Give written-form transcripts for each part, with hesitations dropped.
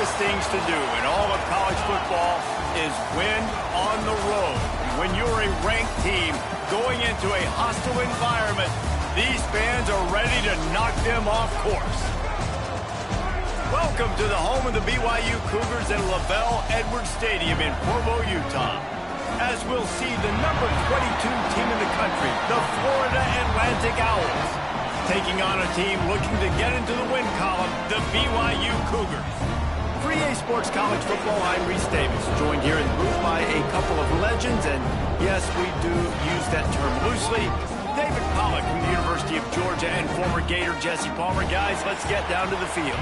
hardest things to do in all of college football is win on the road. When you're a ranked team going into a hostile environment, these fans are ready to knock them off course. Welcome to the home of the BYU Cougars at LaBelle Edwards Stadium in Provo, Utah. As we'll see the number 22 team in the country, the Florida Atlantic Owls, taking on a team looking to get into the win column, the BYU Cougars. For EA Sports College Football, I'm Reese Davis, joined here in the booth by a couple of legends, and yes, we do use that term loosely. David Pollack from the University of Georgia and former Gator Jesse Palmer. Guys, let's get down to the field.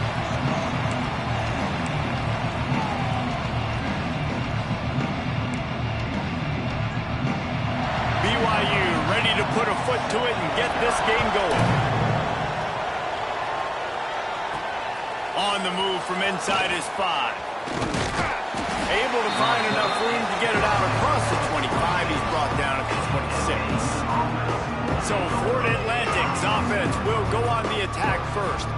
BYU ready to put a foot to it and get this game going. On the move from inside his 5. Able to find enough room to get it out across the 25. He's brought down at the 26. So Florida Atlantic's offense will go on the attack first.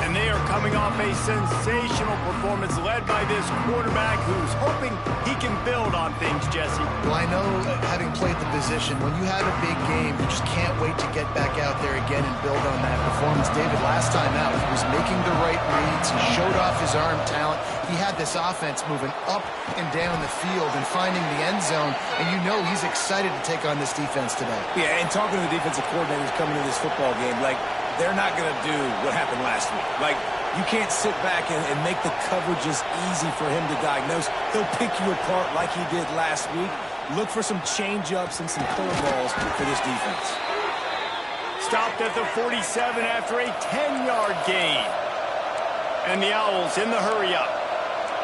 And they are coming off a sensational performance led by this quarterback who's hoping he can build on things, Jesse. Well, I know, having played the position, when you have a big game, you just can't wait to get back out there again and build on that performance. David, last time out, he was making the right reads. He showed off his arm talent. He had this offense moving up and down the field and finding the end zone. And you know he's excited to take on this defense today. Yeah, and talking to the defensive coordinators coming to this football game, like, they're not going to do what happened last week. Like, you can't sit back and make the coverages easy for him to diagnose. He'll pick you apart like he did last week. Look for some change-ups and some curveballs for this defense. Stopped at the 47 after a 10-yard gain. And the Owls in the hurry-up.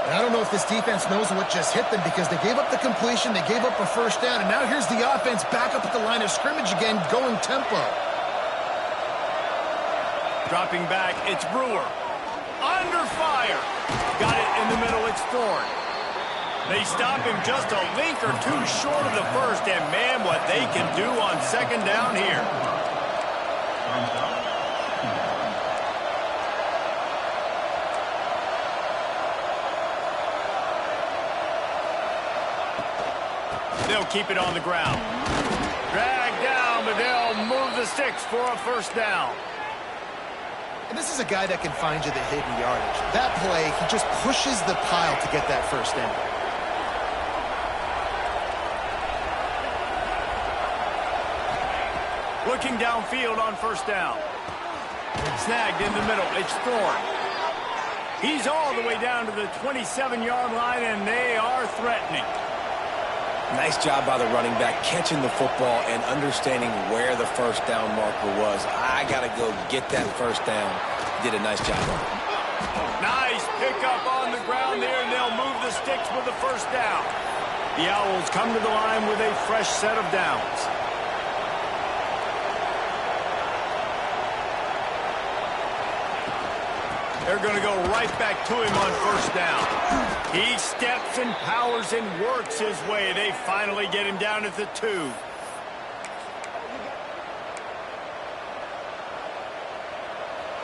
And I don't know if this defense knows what just hit them because they gave up the completion, they gave up a first down, and now here's the offense back up at the line of scrimmage again, going tempo. Dropping back, it's Brewer. Under fire. Got it in the middle, it's Thorne. They stop him just a link or two short of the first, and man, what they can do on second down here. They'll keep it on the ground. Drag down, but they'll move the sticks for a first down. And this is a guy that can find you the hidden yardage. That play, he just pushes the pile to get that first down. Looking downfield on first down. Snagged in the middle. It's Thorne. He's all the way down to the 27-yard line, and they are threatening. Nice job by the running back, catching the football and understanding where the first down marker was. I got to go get that first down. Did a nice job on it. Nice pickup on the ground there, and they'll move the sticks with the first down. The Owls come to the line with a fresh set of downs. They're going to go right back to him on first down. He steps and powers and works his way. They finally get him down at the 2.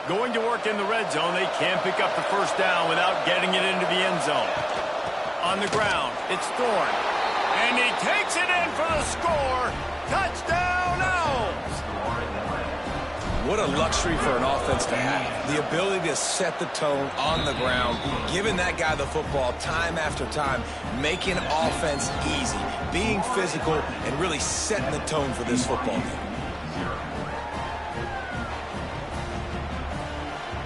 Going to work in the red zone. They can't pick up the first down without getting it into the end zone. On the ground, it's Thorne. And he takes it in for the score. Touchdown, Owls! What a luxury for an offense to have. The ability to set the tone on the ground, giving that guy the football time after time, making offense easy, being physical, and really setting the tone for this football game.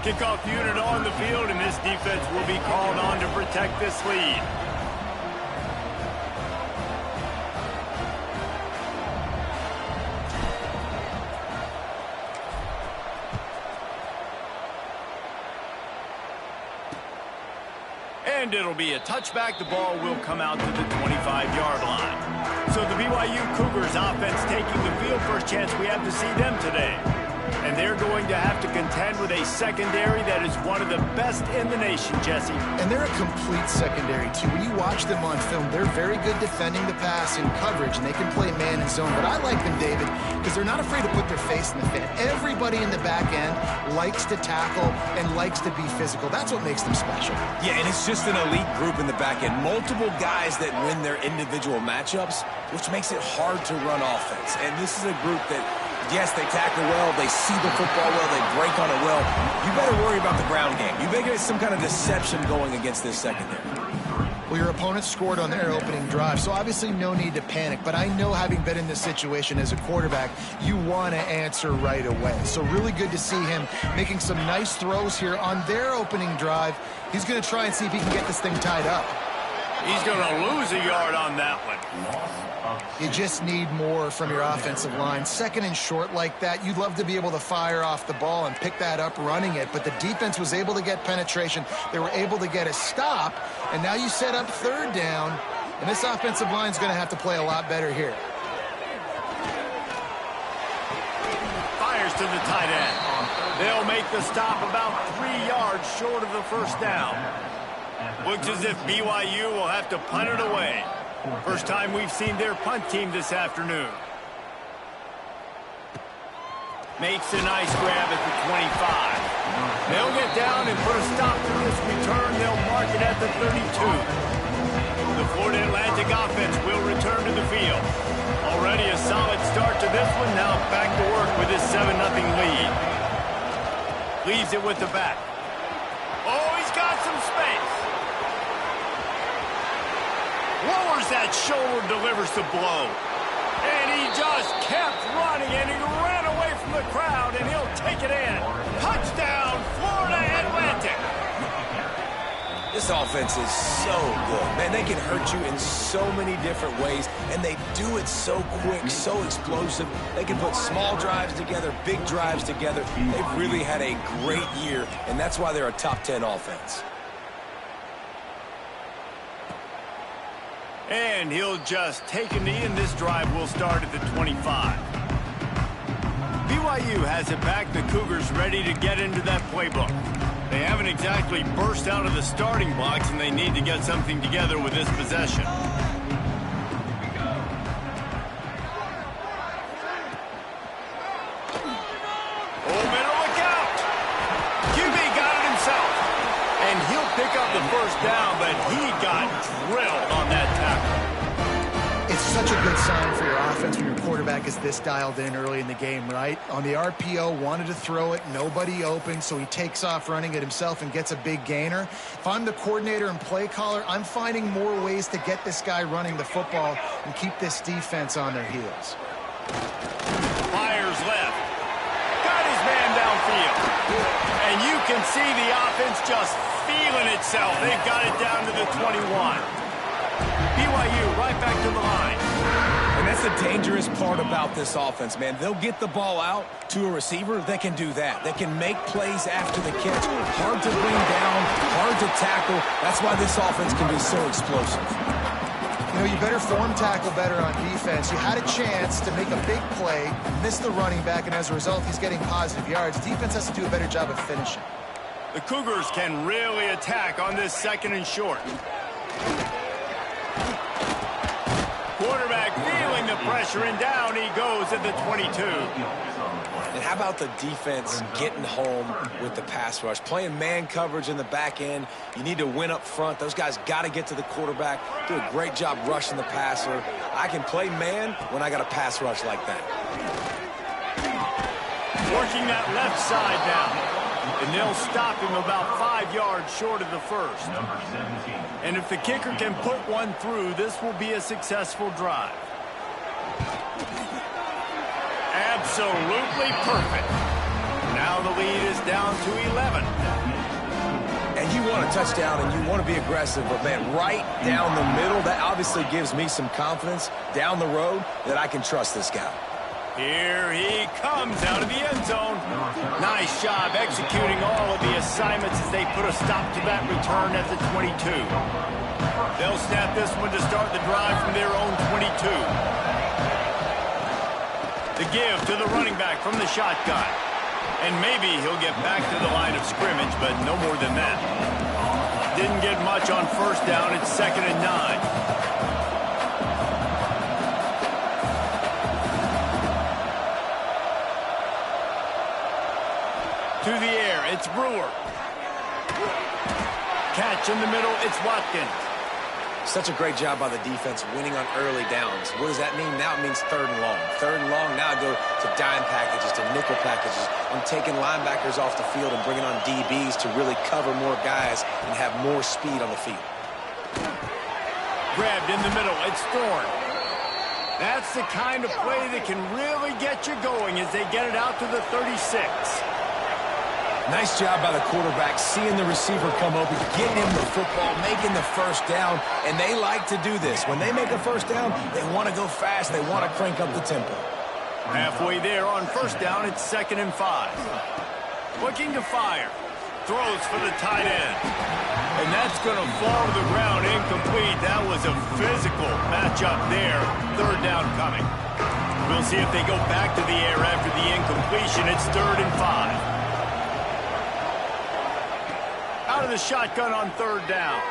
Kickoff unit on the field, and this defense will be called on to protect this lead. And it'll be a touchback. The ball will come out to the 25-yard line. So the BYU Cougars offense taking the field. First chance we have to see them today. And And they're going to have to contend with a secondary that is one of the best in the nation, Jesse. And they're a complete secondary, too. When you watch them on film, they're very good defending the pass in coverage, and they can play man and zone. But I like them, David, because they're not afraid to put their face in the fan. Everybody in the back end likes to tackle and likes to be physical. That's what makes them special. Yeah, and it's just an elite group in the back end. Multiple guys that win their individual matchups, which makes it hard to run offense. And this is a group that, yes, they tackle well, they see the football well, they break on it well. You better worry about the ground game. You better get some kind of deception going against this secondary. Well, your opponent scored on their opening drive, so obviously no need to panic. But I know, having been in this situation as a quarterback, you want to answer right away. So really good to see him making some nice throws here on their opening drive. He's going to try and see if he can get this thing tied up. He's going to lose a yard on that one. You just need more from your offensive line. Second and short like that, you'd love to be able to fire off the ball and pick that up running it, but the defense was able to get penetration. They were able to get a stop, and now you set up third down, and this offensive line is going to have to play a lot better here. Fires to the tight end. They'll make the stop about 3 yards short of the first down. Looks as if BYU will have to punt it away. First time we've seen their punt team this afternoon. Makes a nice grab at the 25. They'll get down and put a stop to this return. They'll mark it at the 32. The Florida Atlantic offense will return to the field. Already a solid start to this one. Now back to work with this 7-0 lead. Leaves it with the back. Oh, he's got some space. Lowers that shoulder, delivers the blow. And he just kept running, and he ran away from the crowd, and he'll take it in. Touchdown, Florida Atlantic. This offense is so good. Man, they can hurt you in so many different ways, and they do it so quick, so explosive. They can put small drives together, big drives together. They've really had a great year, and that's why they're a top 10 offense. And he'll just take a knee, and this drive will start at the 25. BYU has it back. The Cougars ready to get into that playbook. They haven't exactly burst out of the starting blocks, and they need to get something together with this possession. Oh, better look out! QB got it himself. And he'll pick up the first down, but he got drilled on that tackle. It's such a good sign for your offense when your quarterback is this dialed in early in the game, right? On the RPO, wanted to throw it, nobody open, so he takes off running it himself and gets a big gainer. If I'm the coordinator and play caller, I'm finding more ways to get this guy running the football and keep this defense on their heels. Fires left. Got his man downfield. And you can see the offense just feeling itself. They've got it down to the 21. BYU right back to the line. And that's the dangerous part about this offense, man. They'll get the ball out to a receiver. They can do that. They can make plays after the catch. Hard to bring down, hard to tackle. That's why this offense can be so explosive. You know, you better form tackle better on defense. You had a chance to make a big play, missed the running back, and as a result, he's getting positive yards. Defense has to do a better job of finishing. The Cougars can really attack on this second and short. Quarterback feeling the pressure, and down he goes at the 22. And how about the defense getting home with the pass rush? Playing man coverage in the back end. You need to win up front. Those guys got to get to the quarterback. Do a great job rushing the passer. I can play man when I got a pass rush like that. Working that left side now. And they'll stop him about 5 yards short of the first. And if the kicker can put one through, this will be a successful drive. Absolutely perfect. Now the lead is down to 11. And you want a touchdown and you want to be aggressive, but man, right down the middle, that obviously gives me some confidence down the road that I can trust this guy. Here he comes out of the end zone. Nice job executing all of the assignments as they put a stop to that return at the 22. They'll snap this one to start the drive from their own 22. The give to the running back from the shotgun. And maybe he'll get back to the line of scrimmage, but no more than that. Didn't get much on first down. It's 2nd and 9. To the air, it's Brewer. Catch in the middle, it's Watkins. Such a great job by the defense winning on early downs. What does that mean? Now it means 3rd and long. 3rd and long, now I go to dime packages, to nickel packages. I'm taking linebackers off the field and bringing on DBs to really cover more guys and have more speed on the field. Grabbed in the middle, it's Thorne. That's the kind of play that can really get you going as they get it out to the 36. Nice job by the quarterback, seeing the receiver come open, getting him the football, making the first down, and they like to do this. When they make a first down, they want to go fast. They want to crank up the tempo. Halfway there on first down, it's 2nd and 5. Looking to fire. Throws for the tight end. And that's going to fall to the ground incomplete. That was a physical matchup there. 3rd down coming. We'll see if they go back to the air after the incompletion. It's 3rd and 5. Out of the shotgun on 3rd down.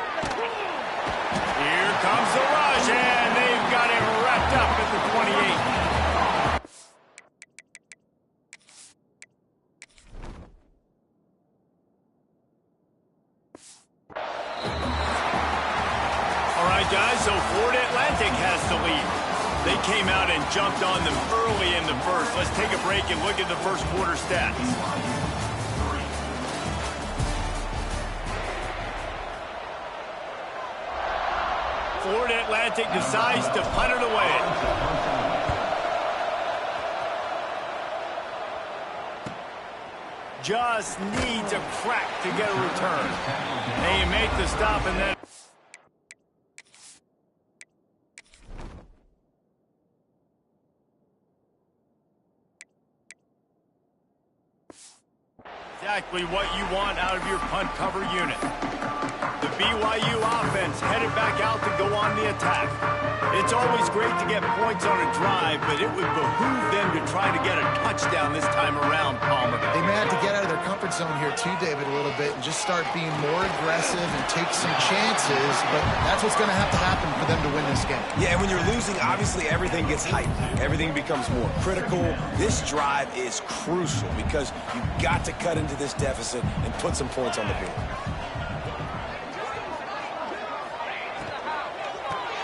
Here comes the rush, and they've got him wrapped up at the 28. All right, guys, so Florida Atlantic has the lead. They came out and jumped on them early in the first. Let's take a break and look at the first quarter stats. Florida Atlantic decides to punt it away. Just needs a crack to get a return. They make the stop and then... Exactly what you want out of your punt cover unit. The BYU offense headed back out to go on the attack. It's always great to get points on a drive, but it would behoove them to try to get a touchdown this time around, Palmer. They may have to get out of their comfort zone here too, David, a little bit and just start being more aggressive and take some chances, but that's what's going to have to happen for them to win this game. Yeah, and when you're losing, obviously everything gets hyped. Everything becomes more critical. This drive is crucial because you've got to cut into this deficit and put some points on the board.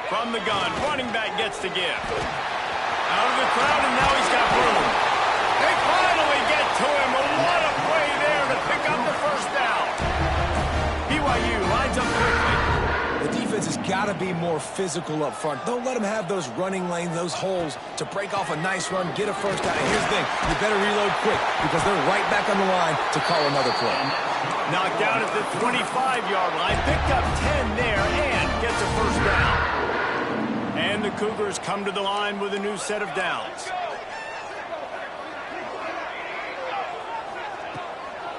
From the gun, running back gets the give. Out of the crowd, and now he's got room. They finally get to him. What a play there to pick up the first down. BYU lines up quickly. The defense has got to be more physical up front. Don't let them have those running lanes, those holes to break off a nice run, get a first down. And here's the thing, you better reload quick because they're right back on the line to call another play. Knocked down at the 25-yard line, picked up 10 there, and gets a first down. And the Cougars come to the line with a new set of downs.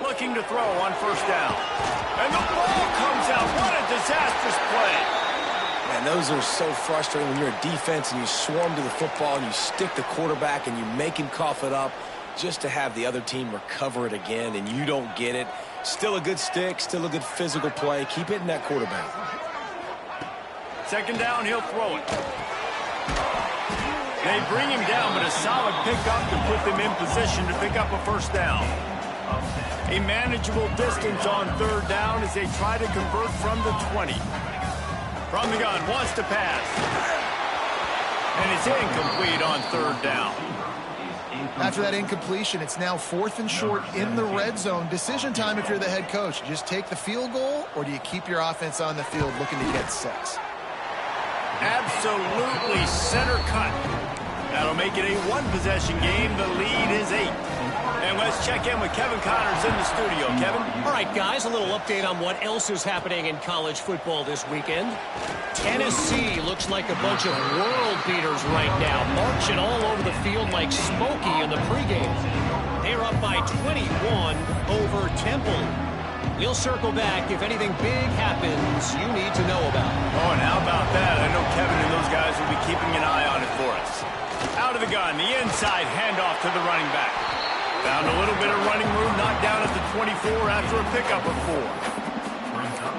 Looking to throw on first down. And the ball comes out. What a disastrous play. Man, those are so frustrating when you're a defense and you swarm to the football and you stick the quarterback and you make him cough it up just to have the other team recover it again and you don't get it. Still a good stick, still a good physical play. Keep hitting that quarterback. 2nd down, he'll throw it. They bring him down, but a solid pickup to put them in position to pick up a first down. A manageable distance on 3rd down as they try to convert from the 20. From the gun, wants to pass. And it's incomplete on 3rd down. After that incompletion, it's now 4th and short in the red zone. Decision time if you're the head coach. Just take the field goal, or do you keep your offense on the field looking to get 6? Absolutely center cut. That'll make it a one-possession game. The lead is 8. And let's check in with Kevin Connors in the studio. Kevin? All right, guys, a little update on what else is happening in college football this weekend. Tennessee looks like a bunch of world beaters right now, marching all over the field like Smokey in the pregame. They're up by 21 over Temple. We'll circle back if anything big happens you need to know about. Oh, and how about that? I know Kevin and those guys will be keeping an eye on it for us. Out of the gun, the inside handoff to the running back. Found a little bit of running room, knocked down at the 24 after a pickup of 4.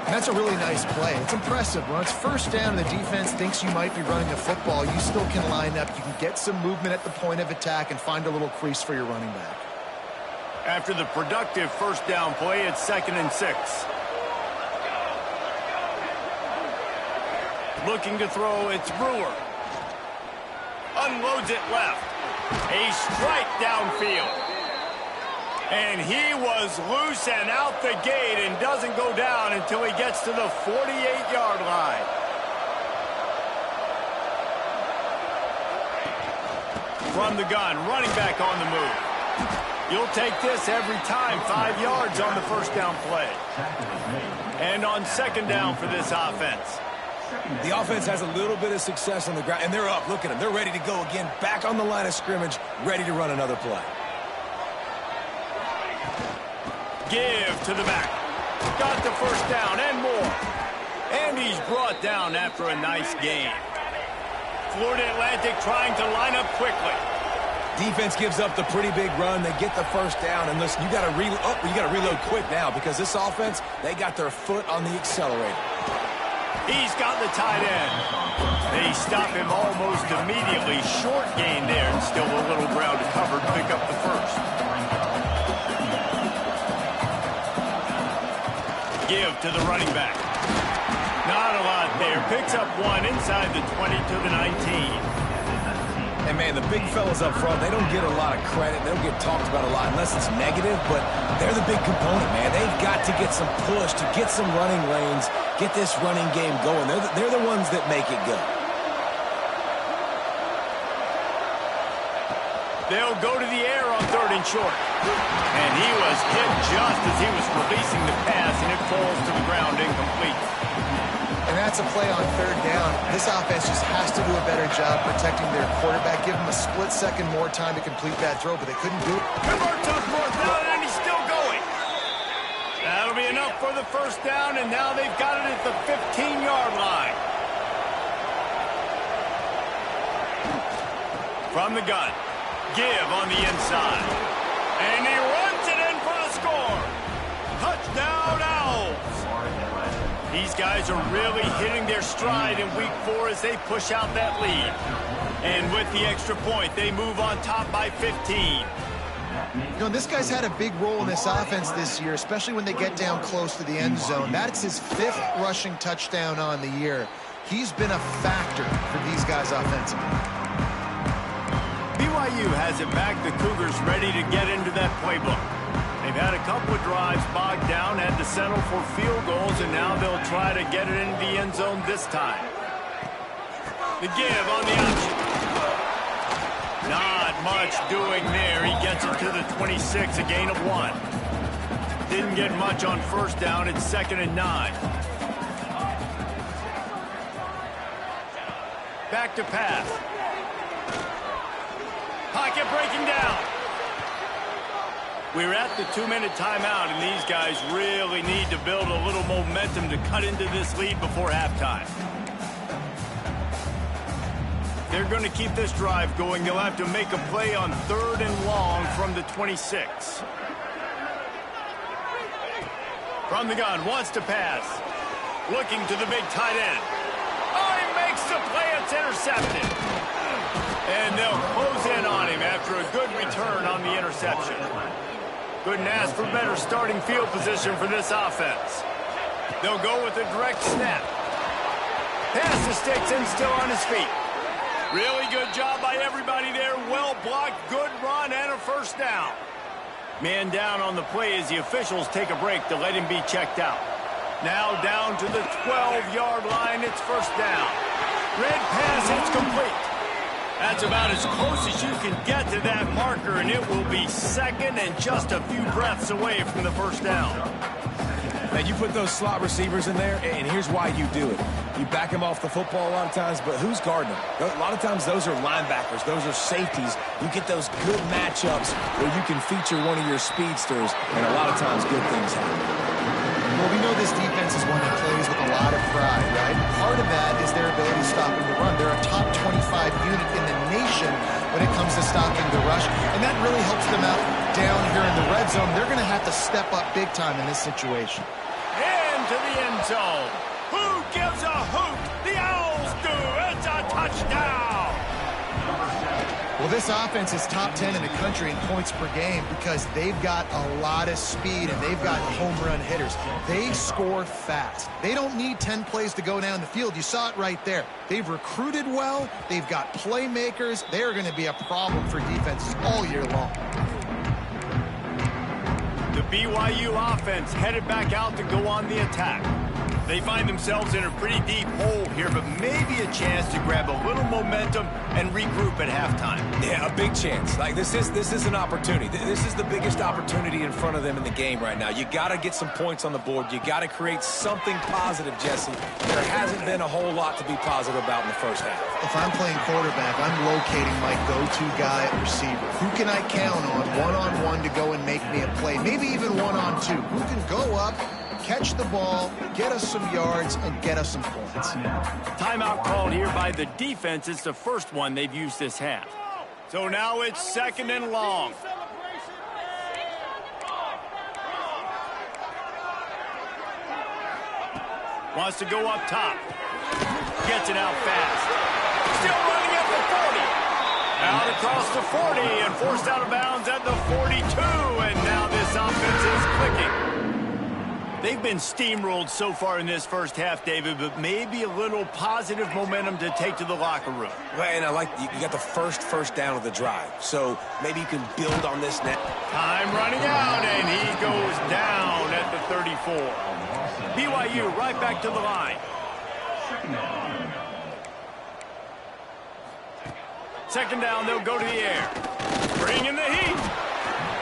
And that's a really nice play. It's impressive. When it's first down and the defense thinks you might be running a football, you still can line up. You can get some movement at the point of attack and find a little crease for your running back. After the productive first down play, it's 2nd and 6. Looking to throw, it's Brewer. Unloads it left. A strike downfield. And he was loose and out the gate and doesn't go down until he gets to the 48-yard line. From the gun, running back on the move. You'll take this every time, 5 yards on the first down play. And on 2nd down for this offense. The offense has a little bit of success on the ground, and they're up. Look at them. They're ready to go again, back on the line of scrimmage, ready to run another play. Give to the back. Got the first down and more. And he's brought down after a nice gain. Florida Atlantic trying to line up quickly. Defense gives up the pretty big run. They get the first down, and listen, you got to reload quick now because this offense, they got their foot on the accelerator. He's got the tight end. They stop him almost immediately. Short gain there, and still a little ground to cover to pick up the first. Give to the running back. Not a lot there. Picks up 1 inside the 20 to the 19. And, man, the big fellas up front, they don't get a lot of credit. They don't get talked about a lot unless it's negative, but they're the big component, man. They've got to get some push, to get some running lanes, get this running game going. They're the ones that make it go. They'll go to the air on 3rd and short. And he was hit just as he was releasing the pass, and it falls to the ground incomplete. And that's a play on 3rd down. This offense just has to do a better job protecting their quarterback. Give him a split second more time to complete that throw, but they couldn't do it. Converts on 4th down, and he's still going. That'll be enough for the first down, and now they've got it at the 15-yard line. From the gun. Give on the inside. And he runs it in for the score. Touchdown, Owls. These guys are really hitting their stride in week 4 as they push out that lead. And with the extra point, they move on top by 15. You know, this guy's had a big role in this offense this year, especially when they get down close to the end zone. That's his 5th rushing touchdown on the year. He's been a factor for these guys offensively. BYU has it back. The Cougars ready to get into that playbook. They've had a couple of drives bogged down, had to settle for field goals, and now they'll try to get it into the end zone this time. The give on the option. Not much doing there. He gets it to the 26, a gain of 1. Didn't get much on first down. It's 2nd and 9. Back to pass. Pocket breaking down. We're at the 2-minute timeout, and these guys really need to build a little momentum to cut into this lead before halftime. They're going to keep this drive going. They'll have to make a play on 3rd and long from the 26. From the gun, wants to pass. Looking to the big tight end. Oh, he makes the play. It's intercepted. And they'll close in on him after a good return on the interception. Couldn't ask for better starting field position for this offense. They'll go with a direct snap. Pass the sticks and still on his feet. Really good job by everybody there. Well blocked, good run, and a first down. Man down on the play as the officials take a break to let him be checked out. Now down to the 12-yard line. It's first down. Red pass, it's complete. That's about as close as you can get to that marker, and it will be 2nd and just a few breaths away from the first down. Now, you put those slot receivers in there, and here's why you do it. You back them off the football a lot of times, but who's guarding them? A lot of times those are linebackers. Those are safeties. You get those good matchups where you can feature one of your speedsters, and a lot of times good things happen. Well, we know this defense is one that plays with a lot of pride, right? Part of that is their ability stopping the run. They're a top 25 unit in the nation when it comes to stopping the rush, and that really helps them out down here in the red zone. They're going to have to step up big time in this situation. Into the end zone. Who gives a hoot? The Owls do. It's a touchdown. Well, this offense is top 10 in the country in points per game because they've got a lot of speed and they've got home run hitters. They score fast. They don't need 10 plays to go down the field. You saw it right there. They've recruited well. They've got playmakers. They're going to be a problem for defenses all year long. The BYU offense headed back out to go on the attack. They find themselves in a pretty deep hole here, but maybe a chance to grab a little momentum and regroup at halftime. Yeah, a big chance. Like, this is an opportunity. This is the biggest opportunity in front of them in the game right now. You got to get some points on the board. You got to create something positive, Jesse. There hasn't been a whole lot to be positive about in the first half. If I'm playing quarterback, I'm locating my go-to guy at receiver. Who can I count on one-on-one to go and make me a play? Maybe even one-on-two. Who can go up, catch the ball, get us some yards, and get us some points. Timeout called here by the defense. It's the first one they've used this half. So now it's 2nd and long. Wants to go up top. Gets it out fast. Still running at the 40. Out across the 40 and forced out of bounds at the 42. And now this offense is clicking. They've been steamrolled so far in this first half, David, but maybe a little positive momentum to take to the locker room. Right, and I like you got the first down of the drive, so maybe you can build on this now. Time running out, and he goes down at the 34. BYU right back to the line. Second down, they'll go to the air. Bring in the heat.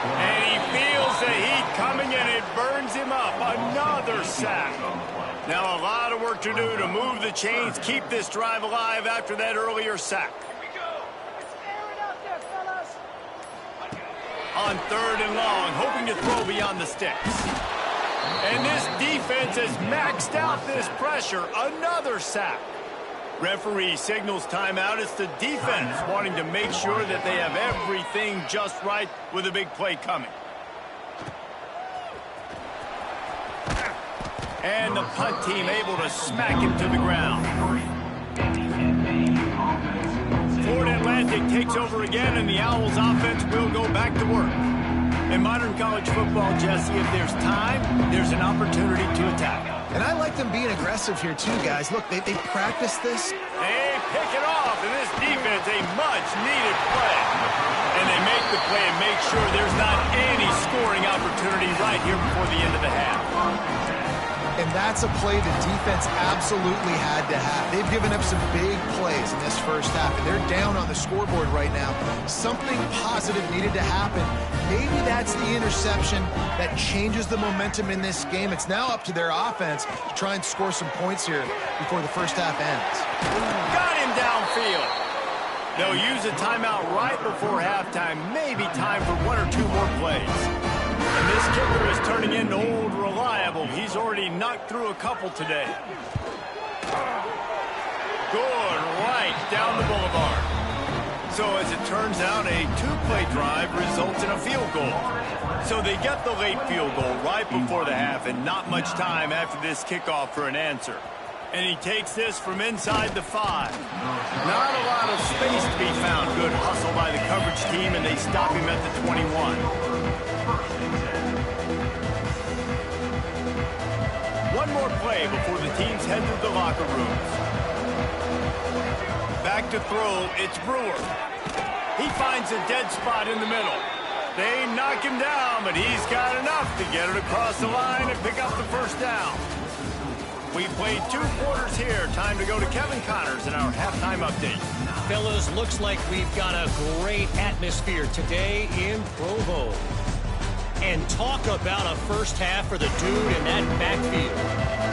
And he feels the heat coming, and it burns him up. Another sack. Now a lot of work to do to move the chains, keep this drive alive after that earlier sack. On 3rd and long, hoping to throw beyond the sticks. And this defense has maxed out this pressure. Another sack. Referee signals timeout. It's the defense wanting to make sure that they have everything just right with a big play coming. And the punt team able to smack him to the ground. Florida Atlantic takes over again, and the Owls offense will go back to work. In modern college football, Jesse, if there's time, there's an opportunity to attack. And I like them being aggressive here too, guys. Look, they practice this. They pick it off, and this defense, a much-needed play. And they make the play and make sure there's not any scoring opportunity right here before the end of the half. And that's a play the defense absolutely had to have. They've given up some big plays in this first half, and they're down on the scoreboard right now. Something positive needed to happen. Maybe that's the interception that changes the momentum in this game. It's now up to their offense to try and score some points here before the first half ends. Got him downfield. They'll use a timeout right before halftime. Maybe time for 1 or 2 more plays. And this kicker is turning into old reliable. He's already knocked through a couple today. Good right down the boulevard. So as it turns out, a 2-play drive results in a field goal. So they get the late field goal right before the half, and not much time after this kickoff for an answer. And he takes this from inside the 5. Not a lot of space to be found. Good hustle by the coverage team, and they stop him at the 21. One more play before the teams head to the locker rooms. Back to throw, it's Brewer. He finds a dead spot in the middle. They knock him down, but he's got enough to get it across the line and pick up the first down. We played 2 quarters here. Time to go to Kevin Connors in our halftime update. Fellas, looks like we've got a great atmosphere today in Provo. And talk about a first half for the dude in that backfield.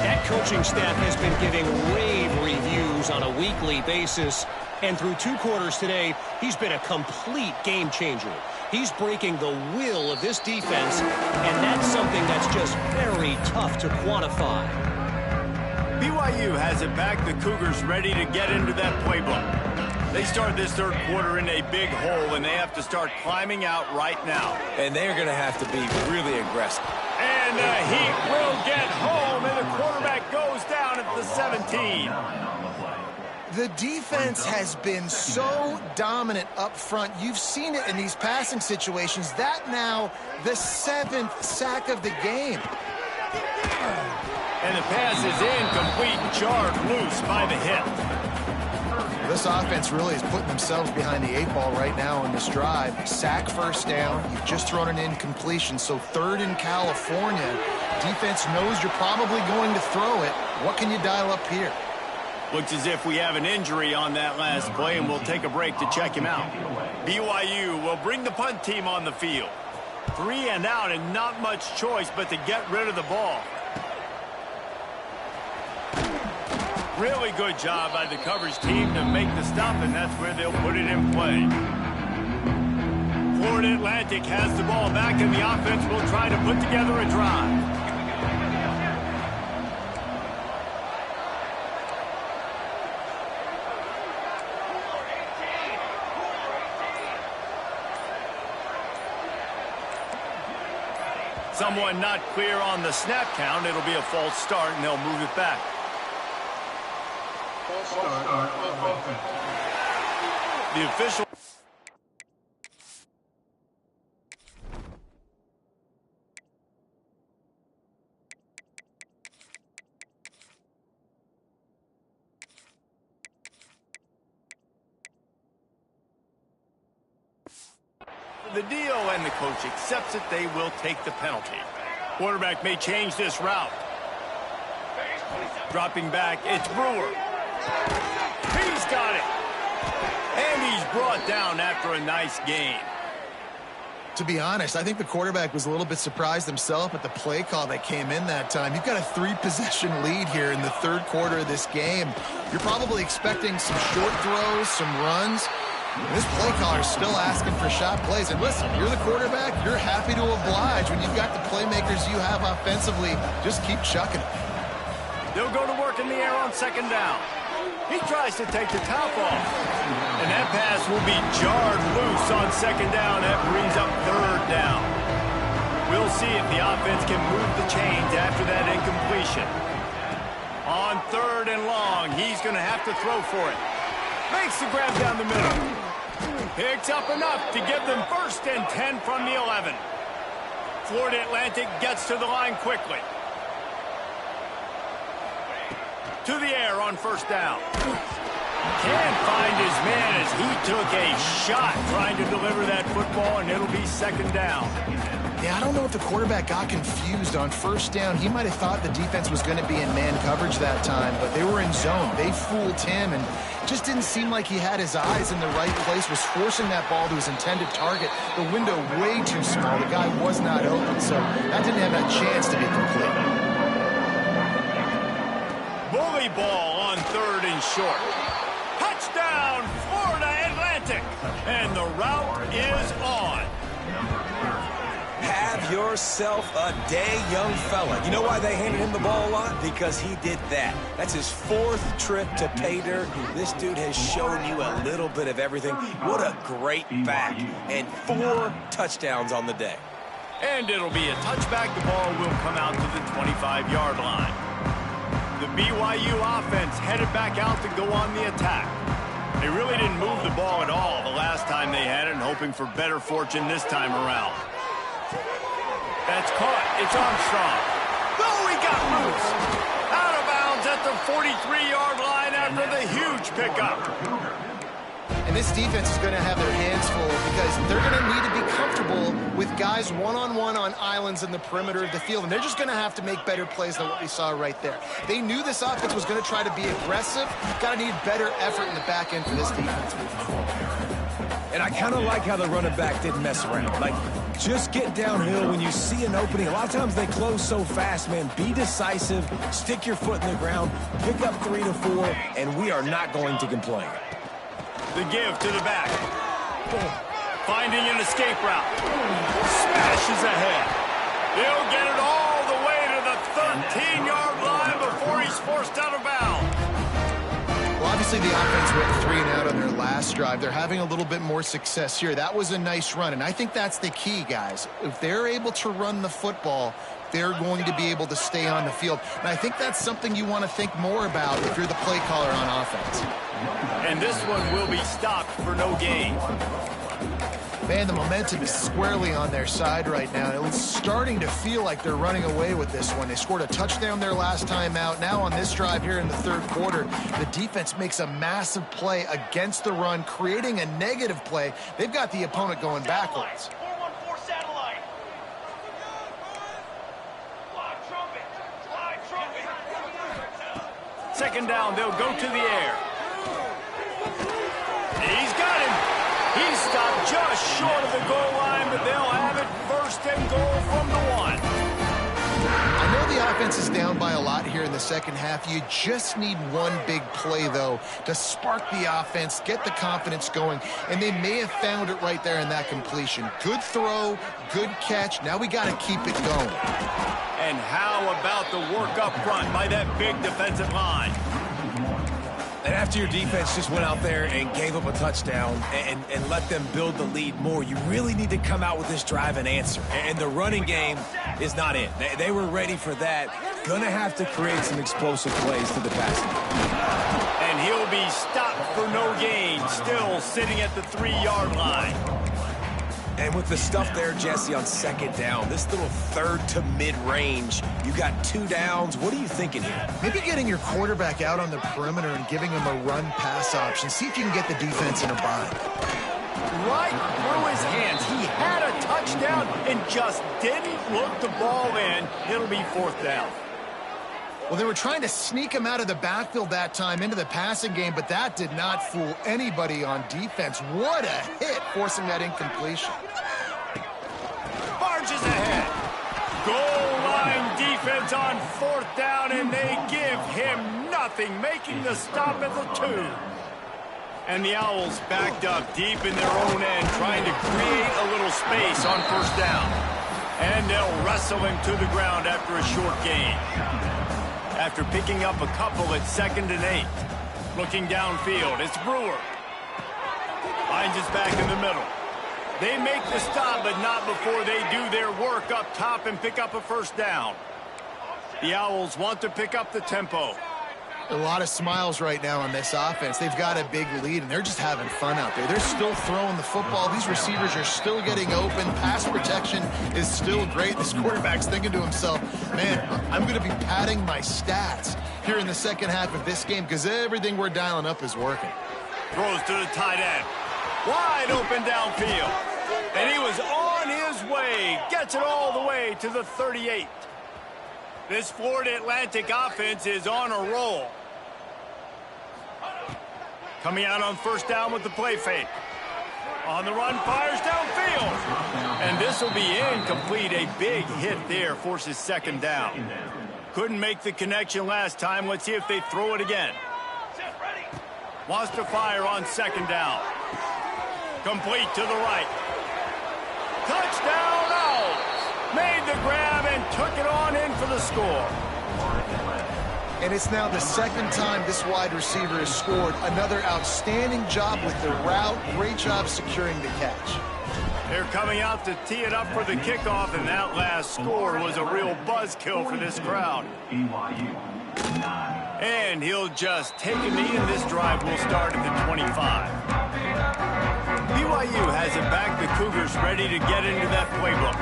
That coaching staff has been giving rave reviews on a weekly basis. And through 2 quarters today, he's been a complete game changer. He's breaking the will of this defense, and that's something that's just very tough to quantify. BYU has it back. The Cougars ready to get into that playbook. They started this third quarter in a big hole, and they have to start climbing out right now. And they're going to have to be really aggressive. And the Heat will get home, and the quarterback goes down at the 17. The defense has been so dominant up front. You've seen it in these passing situations. That now the 7th sack of the game. And the pass is incomplete, jarred loose by the hip. This offense really is putting themselves behind the 8 ball right now on this drive. Sack first down. You've just thrown an incompletion. So 3rd in California. Defense knows you're probably going to throw it. What can you dial up here? Looks as if we have an injury on that last play, and we'll take a break to check him out. BYU will bring the punt team on the field. 3 and out, and not much choice but to get rid of the ball. Really good job by the coverage team to make the stop, and that's where they'll put it in play. Florida Atlantic has the ball back, and the offense will try to put together a drive. Someone not clear on the snap count. It'll be a false start, and they'll move it back. The official. The DO and the coach accepts it. They will take the penalty. Quarterback may change this route. Dropping back, it's Brewer. He's got it. And he's brought down after a nice gain. To be honest, I think the quarterback was a little bit surprised himself at the play call that came in that time. You've got a 3-possession lead here in the 3rd quarter of this game. You're probably expecting some short throws, some runs. And this play caller is still asking for shot plays. And listen, you're the quarterback. You're happy to oblige. When you've got the playmakers you have offensively, just keep chucking it. They'll go to work in the air on 2nd down. He tries to take the top off. And that pass will be jarred loose on 2nd down. That brings up 3rd down. We'll see if the offense can move the chains after that incompletion. On 3rd and long, he's going to have to throw for it. Makes the grab down the middle. Picks up enough to give them 1st and 10 from the 11. Florida Atlantic gets to the line quickly. To the air on 1st down. Can't find his man as he took a shot trying to deliver that football, and it'll be 2nd down. Yeah, I don't know if the quarterback got confused on 1st down. He might have thought the defense was going to be in man coverage that time, but they were in zone. They fooled him, and just didn't seem like he had his eyes in the right place, was forcing that ball to his intended target. The window way too small. The guy was not open, so that didn't have a chance to be complete. Bully ball on 3rd and short. Touchdown, Florida Atlantic. And the route is on. Have yourself a day, young fella. You know why they handed him the ball a lot? Because he did that. That's his 4th trip to pay dirt. This dude has shown you a little bit of everything. What a great back. And 4 touchdowns on the day. And it'll be a touchback. The ball will come out to the 25-yard line. The BYU offense headed back out to go on the attack. They really didn't move the ball at all the last time they had it, and hoping for better fortune this time around. That's caught. It's Armstrong. Oh, he got loose. Out of bounds at the 43-yard line after the huge pickup. And this defense is going to have their hands full because they're going to need to be comfortable with guys one-on-one on islands in the perimeter of the field. And they're just going to have to make better plays than what we saw right there. They knew this offense was going to try to be aggressive. Got to need better effort in the back end for this defense moving forward. And I kind of like how the running back didn't mess around. Like, just get downhill when you see an opening. A lot of times they close so fast, man. Be decisive, stick your foot in the ground, pick up 3 to 4, and we are not going to complain. The give to the back. Finding an escape route. Smashes ahead. He'll get it all the way to the 13-yard line before he's forced out of bounds. Well, Obviously, the offense went 3 and out on their last drive. They're having a little bit more success here. That was a nice run, and I think that's the key, guys. If they're able to run the football, they're going to be able to stay on the field. And I think that's something you want to think more about if you're the play caller on offense. And this one will be stopped for no gain. Man, the momentum is squarely on their side right now. It's starting to feel like they're running away with this one. They scored a touchdown their last time out. Now on this drive here in the third quarter, the defense makes a massive play against the run, creating a negative play. They've got the opponent going backwards. Second down, they'll go to the air. He's got him. He's stopped just short of the goal line, but they'll have it first and goal from the 1. I know the offense is down by a lot here in the second half. You just need one big play, though, to spark the offense, get the confidence going, and they may have found it right there in that completion. Good throw, good catch. Now we got to keep it going. And how about the work up front by that big defensive line? And after your defense just went out there and gave up a touchdown and let them build the lead more, you really need to come out with this drive and answer. And the running game is not in. They were ready for that. Gonna have to create some explosive plays to the passing. And he'll be stopped for no gain, still sitting at the 3-yard line. And with the stuff there, Jesse, on second down, this little third to mid-range, you got 2 downs. What are you thinking here? Maybe getting your quarterback out on the perimeter and giving him a run-pass option. See if you can get the defense in a bind. Right through his hands. He had a touchdown and just didn't look the ball in. It'll be 4th down. Well, they were trying to sneak him out of the backfield that time into the passing game, but that did not fool anybody on defense. What a hit, forcing that incompletion. Barges ahead. Goal line defense on 4th down, and they give him nothing, making the stop at the 2. And the Owls backed up deep in their own end, trying to create a little space on 1st down. And they'll wrestle him to the ground after a short gain. After picking up a couple at 2nd and 8. Looking downfield, it's Brewer. Finds his back in the middle. They make the stop, but not before they do their work up top and pick up a 1st down. The Owls want to pick up the tempo. A lot of smiles right now on this offense. They've got a big lead, and they're just having fun out there. They're still throwing the football. These receivers are still getting open. Pass protection is still great. This quarterback's thinking to himself, man, I'm going to be padding my stats here in the second half of this game because everything we're dialing up is working. Throws to the tight end. Wide open downfield. And he was on his way. Gets it all the way to the 38. This Florida Atlantic offense is on a roll. Coming out on 1st down with the play fake. On the run, fires downfield. And this will be incomplete. A big hit there forces 2nd down. Couldn't make the connection last time. Let's see if they throw it again. Wants to fire on 2nd down. Complete to the right. Touchdown Owls. Made the grab and took it on in for the score. And it's now the 2nd time this wide receiver has scored. Another outstanding job with the route. Great job securing the catch. They're coming out to tee it up for the kickoff, and that last score was a real buzzkill for this crowd. And he'll just take a knee, and this drive will start at the 25. BYU has it back. The Cougars ready to get into that playbook.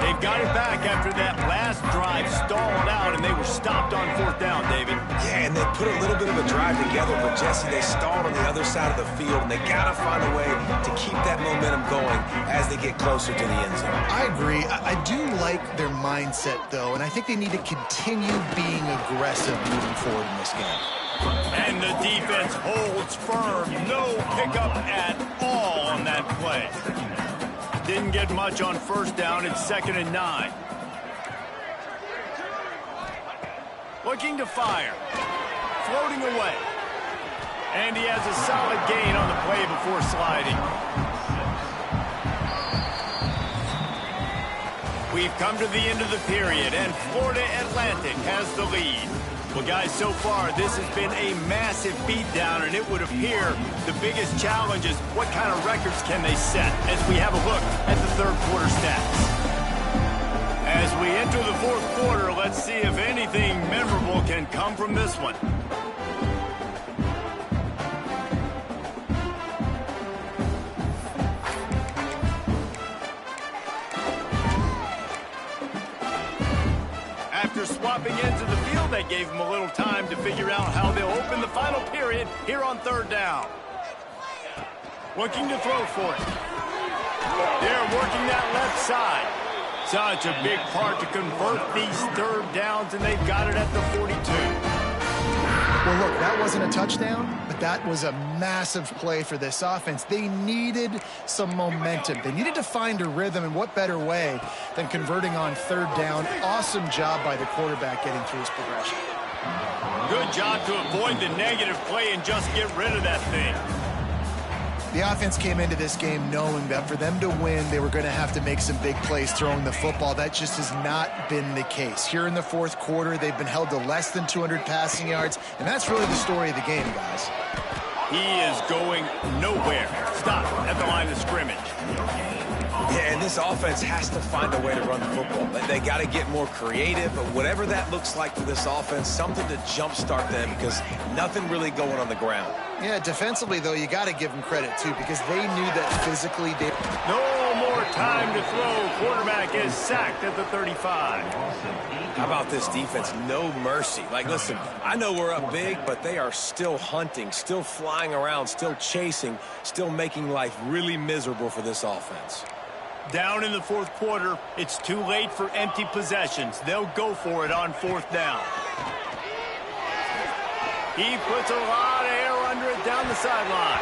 They've got it back after that last drive stalled out, and they were stopped on 4th down, David. Yeah, and they put a little bit of a drive together, but Jesse, they stalled on the other side of the field, and they got to find a way to keep that momentum going as they get closer to the end zone. I agree. I do like their mindset, though, and I think they need to continue being aggressive moving forward in this game. And the defense holds firm. No pickup at all on that play. Didn't get much on 1st down. It's 2nd and 9. Looking to fire. Floating away. And he has a solid gain on the play before sliding. We've come to the end of the period, and Florida Atlantic has the lead. Well, guys, so far, this has been a massive beatdown, and it would appear the biggest challenge is what kind of records can they set as we have a look at the third quarter stats. As we enter the fourth quarter, let's see if anything memorable can come from this one. After swapping into the field, that gave them a little time to figure out how they'll open the final period here on third down. Looking to throw for it. They're working that left side. Such a big part to convert these third downs, and they've got it at the 42. Well, look, that wasn't a touchdown, but that was a massive play for this offense. They needed some momentum. They needed to find a rhythm, and what better way than converting on third down. Awesome job by the quarterback getting through his progression. Good job to avoid the negative play and just get rid of that thing. The offense came into this game knowing that for them to win, they were going to have to make some big plays throwing the football. That just has not been the case. Here in the fourth quarter, they've been held to less than 200 passing yards, and that's really the story of the game, guys. He is going nowhere. Stop at the line of scrimmage. Yeah, and this offense has to find a way to run the football. They got to get more creative, but whatever that looks like for this offense, something to jumpstart them because nothing really going on the ground. Yeah, defensively, though, you got to give them credit, too, because they knew that physically they... No more time to throw. Quarterback is sacked at the 35. How about this defense? No mercy. Like, listen, I know we're up big, but they are still hunting, still flying around, still chasing, still making life really miserable for this offense. Down in the fourth quarter, it's too late for empty possessions. They'll go for it on fourth down. He puts a lot of air under it down the sideline.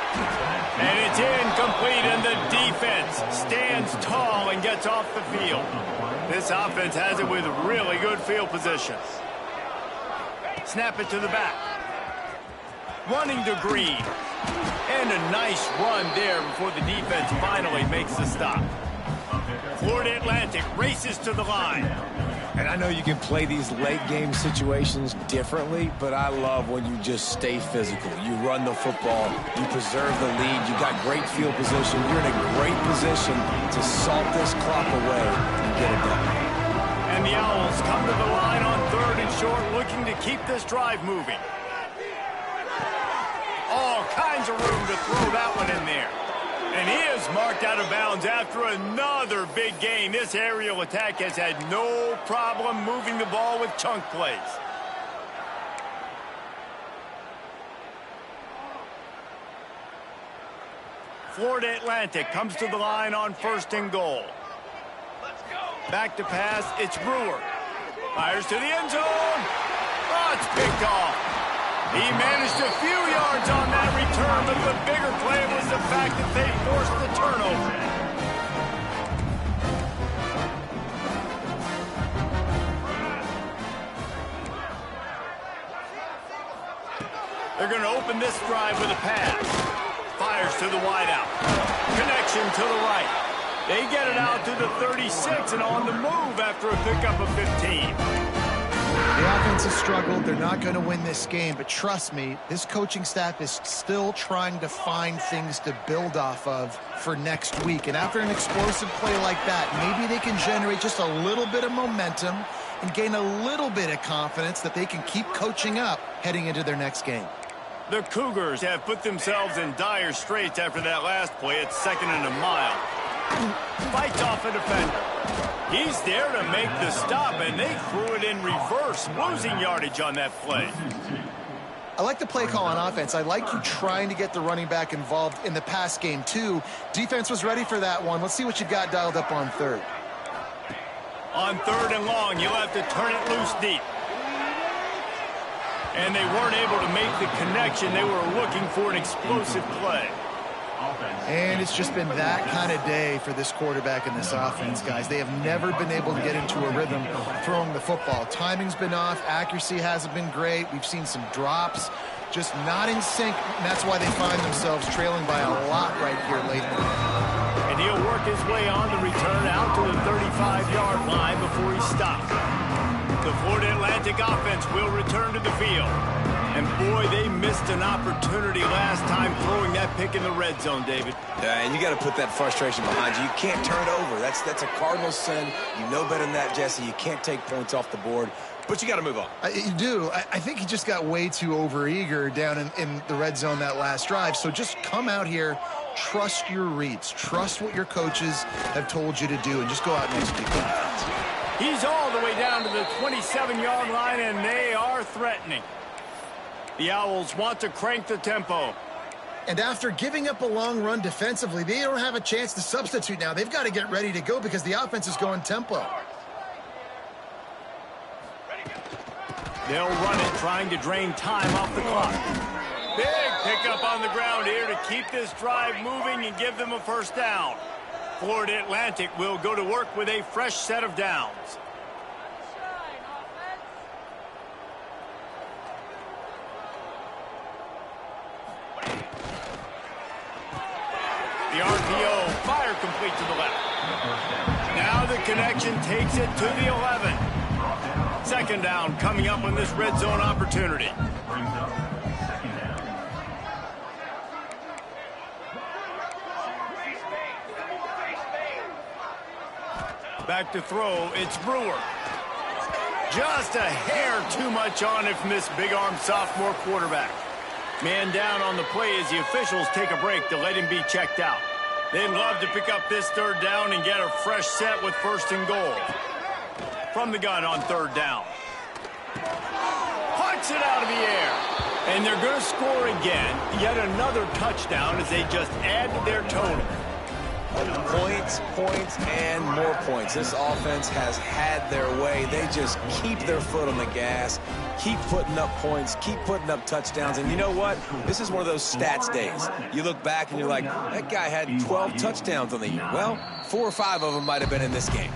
And it's incomplete, and the defense stands tall and gets off the field. This offense has it with really good field position. Snap it to the back. Running to Green. And a nice run there before the defense finally makes the stop. Florida Atlantic races to the line. And I know you can play these late game situations differently, but I love when you just stay physical. You run the football, you preserve the lead, you got great field position. You're in a great position to salt this clock away and get it done. And the Owls come to the line on third and short, looking to keep this drive moving. All kinds of room to throw that one in there. And he is marked out of bounds after another big gain. This aerial attack has had no problem moving the ball with chunk plays. Florida Atlantic comes to the line on first and goal. Back to pass, it's Brewer. Fires to the end zone. Oh, it's picked off. He managed a few yards on that return, but the bigger play was the fact that they forced the turnover. They're going to open this drive with a pass. Fires to the wideout. Connection to the right. They get it out to the 36 and on the move after a pickup of 15. The offense has struggled. They're not going to win this game, but trust me, this coaching staff is still trying to find things to build off of for next week. And after an explosive play like that, maybe they can generate just a little bit of momentum and gain a little bit of confidence that they can keep coaching up heading into their next game. The Cougars have put themselves in dire straits after that last play. It's second and a mile. Fights off a defender. He's there to make the stop, and they threw it in reverse, losing yardage on that play. I like the play call on offense. I like you trying to get the running back involved in the pass game, too. Defense was ready for that one. Let's see what you got dialed up on third. On third and long, you'll have to turn it loose deep. And they weren't able to make the connection. They were looking for an explosive play. And it's just been that kind of day for this quarterback and this offense, guys. They have never been able to get into a rhythm throwing the football. Timing's been off. Accuracy hasn't been great. We've seen some drops. Just not in sync, and that's why they find themselves trailing by a lot right here late in the game. And he'll work his way on the return out to the 35-yard line before he stops. The Florida Atlantic offense will return to the field. And boy, they missed an opportunity last time throwing that pick in the red zone, David. Yeah, and you got to put that frustration behind you. You can't turn it over. That's a cardinal sin. You know better than that, Jesse. You can't take points off the board. But you got to move on. You do. I think he just got way too overeager down in the red zone that last drive. So just come out here, trust your reads, trust what your coaches have told you to do, and just go out and execute that. He's all the way down to the 27-yard line, and they are threatening. The Owls want to crank the tempo. And after giving up a long run defensively, they don't have a chance to substitute now. They've got to get ready to go because the offense is going tempo. They'll run it, trying to drain time off the clock. Big pickup on the ground here to keep this drive moving and give them a first down. Florida Atlantic will go to work with a fresh set of downs. The RPO, fire complete to the left. Now the connection takes it to the 11. Second down coming up on this red zone opportunity. Back to throw, it's Brewer. Just a hair too much on it from this big-arm sophomore quarterback. Man down on the play as the officials take a break to let him be checked out. They'd love to pick up this third down and get a fresh set with first and goal. From the gun on third down. Punts it out of the air. And they're going to score again. Yet another touchdown as they just add to their total. Points, points, and more points. This offense has had their way. They just keep their foot on the gas, keep putting up points, keep putting up touchdowns. And you know what? This is one of those stats days. You look back and you're like, that guy had 12 touchdowns on the year. Well, 4 or 5 of them might have been in this game.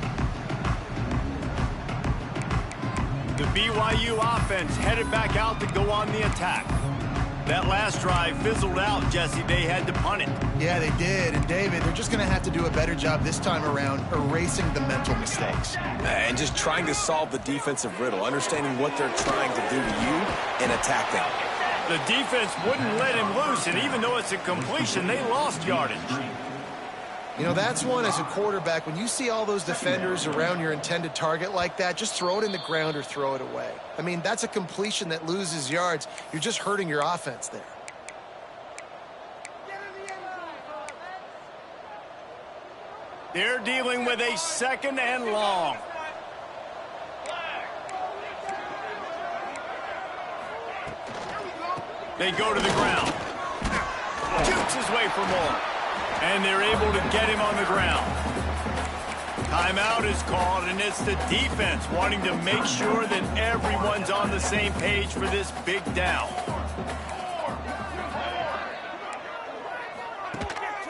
The BYU offense headed back out to go on the attack. That last drive fizzled out, Jesse. They had to punt it. Yeah, they did. And, David, they're just going to have to do a better job this time around erasing the mental mistakes. And just trying to solve the defensive riddle, understanding what they're trying to do to you and attack them. The defense wouldn't let him loose, and even though it's a completion, they lost yardage. You know, that's one as a quarterback. When you see all those defenders around your intended target like that, just throw it in the ground or throw it away. I mean, that's a completion that loses yards. You're just hurting your offense there. They're dealing with a second and long. They go to the ground. Jukes his way for more. And they're able to get him on the ground. Timeout is called, and it's the defense wanting to make sure that everyone's on the same page for this big down.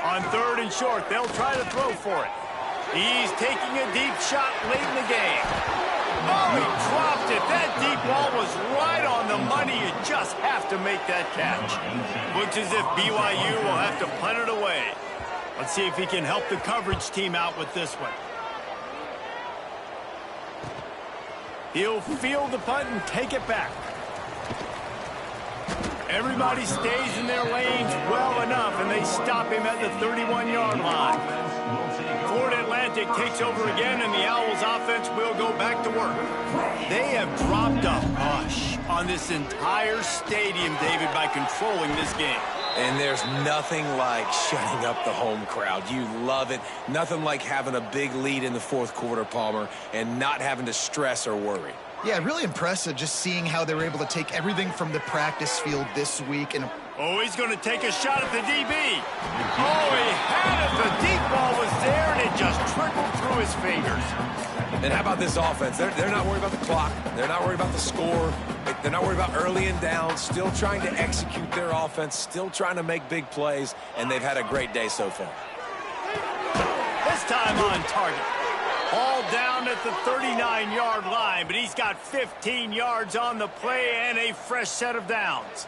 On third and short, they'll try to throw for it. He's taking a deep shot late in the game. Oh, he dropped it. That deep ball was right on the money. You just have to make that catch. Looks as if BYU will have to punt it away. Let's see if he can help the coverage team out with this one. He'll field the punt and take it back. Everybody stays in their lanes well enough, and they stop him at the 31-yard line. Florida Atlantic takes over again, and the Owls offense will go back to work. They have dropped a hush on this entire stadium, David, by controlling this game. And there's nothing like shutting up the home crowd. You love it. Nothing like having a big lead in the fourth quarter, Palmer, and not having to stress or worry. Yeah, really impressive just seeing how they were able to take everything from the practice field this week. And oh, he's going to take a shot at the DB. Oh, he had it. The deep ball was there, and it just trickled through his fingers. And how about this offense? They're not worried about the clock. They're not worried about the score. They're not worried about early and down. Still trying to execute their offense. Still trying to make big plays. And they've had a great day so far. This time on target. All down at the 39-yard line, but he's got 15 yards on the play and a fresh set of downs.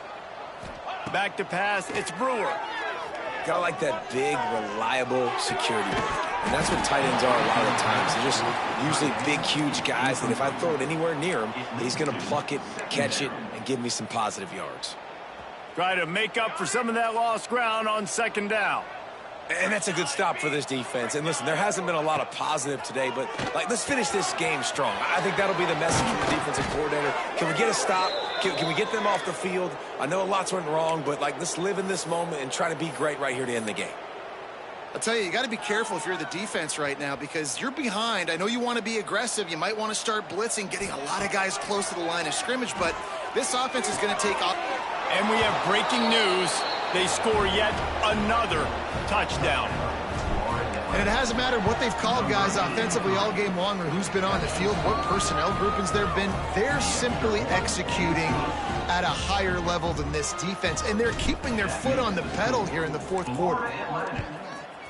Back to pass, it's Brewer. Gotta like that big, reliable security blanket. And that's what tight ends are a lot of the times. They're just usually big, huge guys that if I throw it anywhere near him, he's going to pluck it, catch it, and give me some positive yards. Try to make up for some of that lost ground on second down. And that's a good stop for this defense. And listen, there hasn't been a lot of positive today, but let's finish this game strong. I think that'll be the message from the defensive coordinator. Can we get a stop? Can we get them off the field? I know lots went wrong, but let's live in this moment and try to be great right here to end the game. I'll tell you, you got to be careful if you're the defense right now because you're behind. I know you want to be aggressive. You might want to start blitzing, getting a lot of guys close to the line of scrimmage, but this offense is going to take off. And we have breaking news. They score yet another touchdown. And it hasn't mattered what they've called guys offensively all game long or who's been on the field, what personnel groupings there have been. They're simply executing at a higher level than this defense, and they're keeping their foot on the pedal here in the fourth quarter.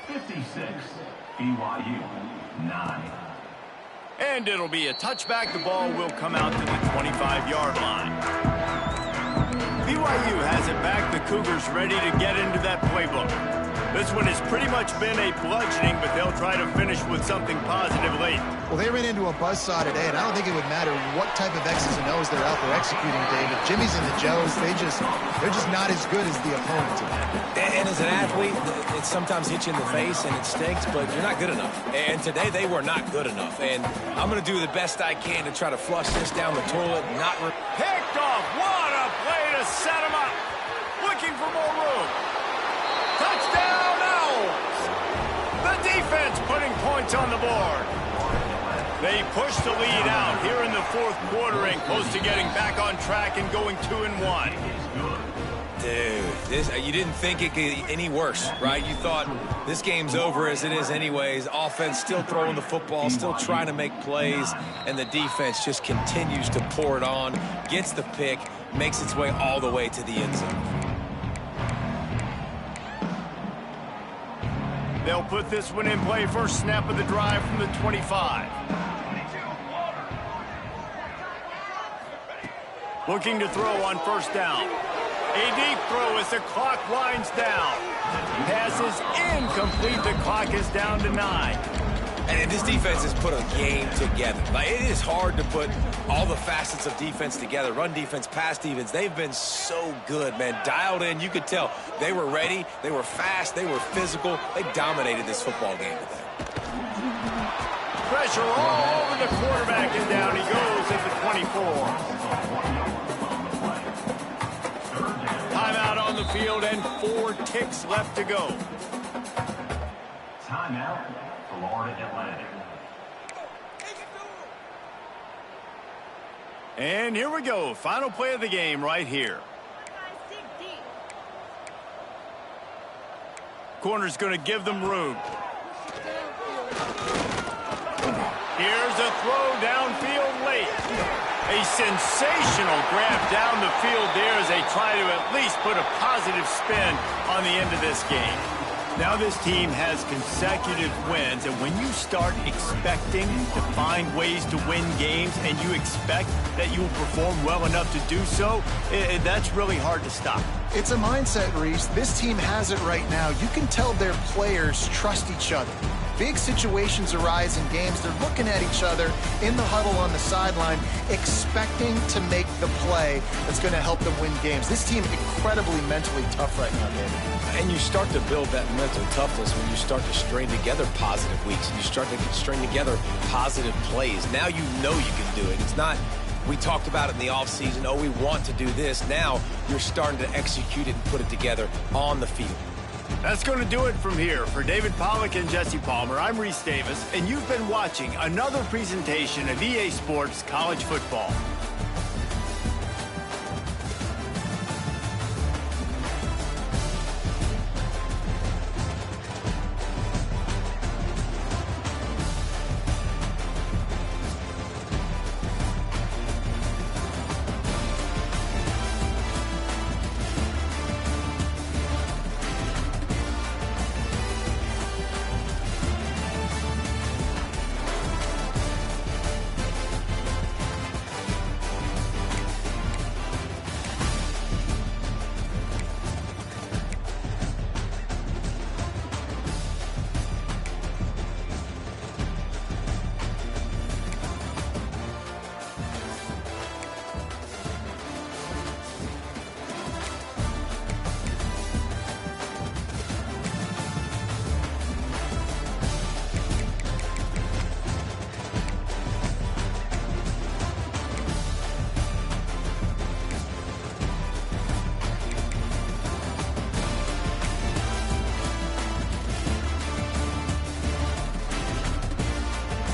56, BYU, 9. And it'll be a touchback. The ball will come out to the 25-yard line. BYU has it back. The Cougars ready to get into that playbook. This one has pretty much been a bludgeoning, but they'll try to finish with something positive late. Well, they ran into a buzzsaw today, and I don't think it would matter what type of X's and O's they're out there executing, David. Jimmy's and the Joes, they're just not as good as the opponent today. And as an athlete, it sometimes hits you in the face and it stinks, but you're not good enough. And today they were not good enough. And I'm going to do the best I can to try to flush this down the toilet. Picked off. What a play to set him up. Looking for more room. Touchdown Owls. The defense putting points on the board. They push the lead out here in the fourth quarter and close to getting back on track and going 2-1. Dude, you didn't think it could get any worse, right? You thought this game's over as it is anyways. Offense still throwing the football, still trying to make plays, and the defense just continues to pour it on, gets the pick, makes its way all the way to the end zone. They'll put this one in play. First snap of the drive from the 25. Looking to throw on first down. A deep throw as the clock winds down. Pass is incomplete. The clock is down to 9. And this defense has put a game together. It is hard to put all the facets of defense together. Run defense, pass defense. They've been so good, man. Dialed in. You could tell they were ready. They were fast. They were physical. They dominated this football game today. Pressure all over the quarterback, and down he goes at the 24. Timeout on the field and 4 ticks left to go. Timeout, Florida Atlantic. And here we go. Final play of the game right here. Corner's going to give them room. Here's a throw downfield late. A sensational grab down the field there as they try to at least put a positive spin on the end of this game. Now this team has consecutive wins, and when you start expecting to find ways to win games and you expect that you will perform well enough to do so, that's really hard to stop. It's a mindset, Reese. This team has it right now. You can tell their players trust each other. Big situations arise in games. They're looking at each other in the huddle on the sideline, expecting to make the play that's going to help them win games. This team incredibly mentally tough right now, David. And you start to build that mental toughness when you start to string together positive weeks and you start to string together positive plays. Now you know you can do it. It's not, we talked about it in the offseason, oh, we want to do this. Now you're starting to execute it and put it together on the field. That's going to do it from here. For David Pollack and Jesse Palmer, I'm Reese Davis, and you've been watching another presentation of EA Sports College Football.